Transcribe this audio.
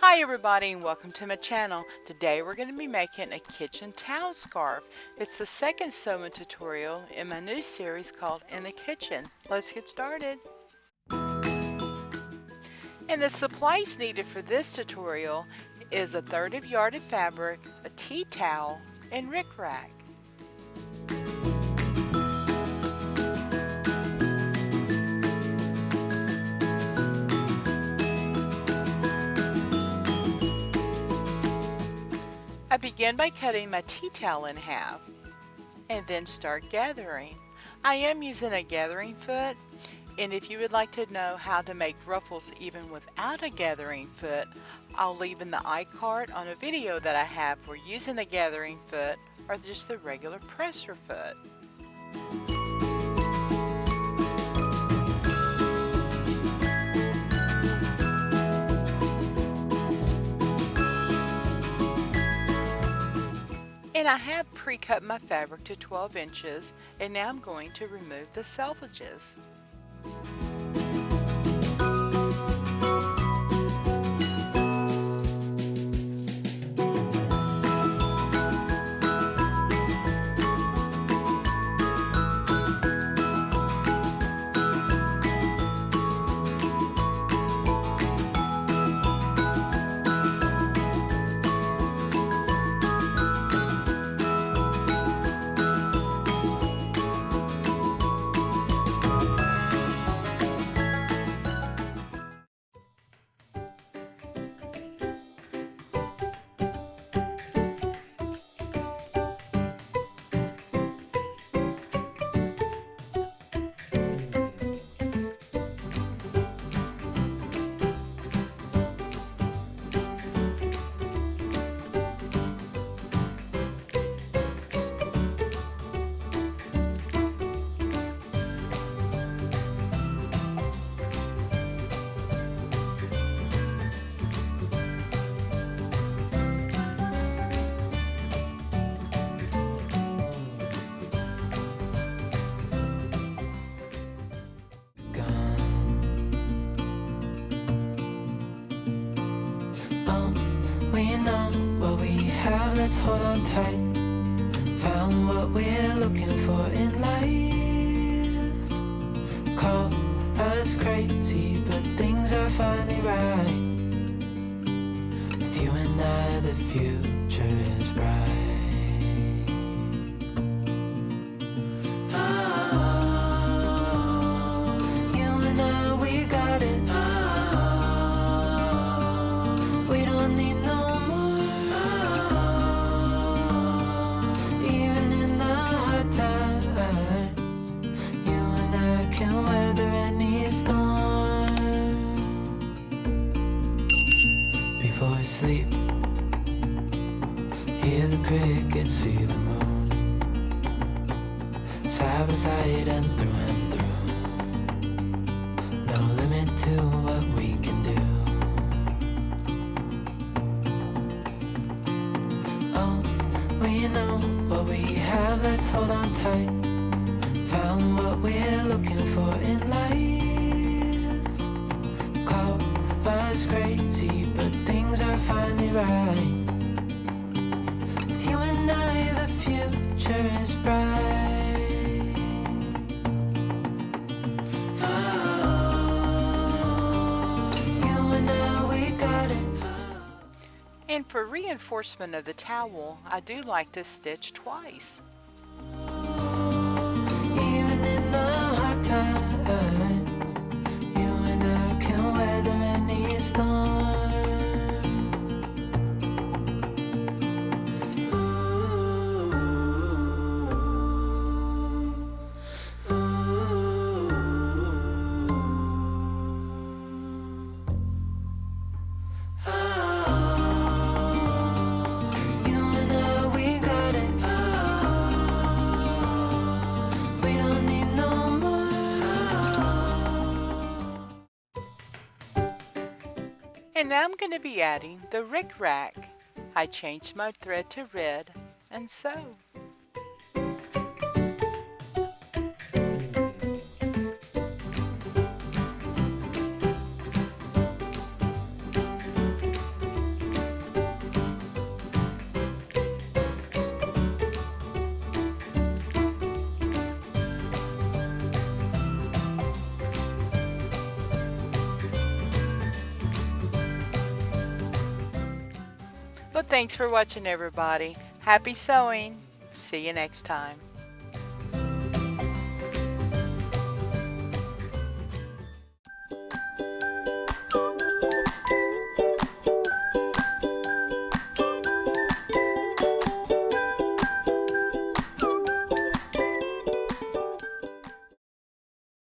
Hi everybody and welcome to my channel. Today we're going to be making a kitchen towel scarf. It's the second sewing tutorial in my new series called In the Kitchen. Let's get started. And the supplies needed for this tutorial is a third of yarded fabric, a tea towel, and rickrack. I begin by cutting my tea towel in half and then start gathering. I am using a gathering foot, and if you would like to know how to make ruffles even without a gathering foot, I'll leave in the iCard on a video that I have for using the gathering foot or just the regular presser foot. And I have pre-cut my fabric to 12 inches, and now I'm going to remove the selvages. We know what we have, let's hold on tight. Found what we're looking for in life. Call us crazy, but things are finally right. With you and I, the future is bright. You and I, we got it. We don't need no more. Even in the hard times, you and I can weather any storm. Before I sleep, hear the crickets, see the moon. Side by side and through. No limit to what we can do. We know what we have, let's hold on tight. Found what we're looking for in life. Call us crazy, but things are finally right. With you and I, the future is bright. You and I, we got it. And for reinforcement of the towel, I do like to stitch twice. Even in the hard times, you and I can weather any storm. And now I'm going to be adding the rickrack. I changed my thread to red and sew. Well, thanks for watching, everybody. Happy sewing. See you next time.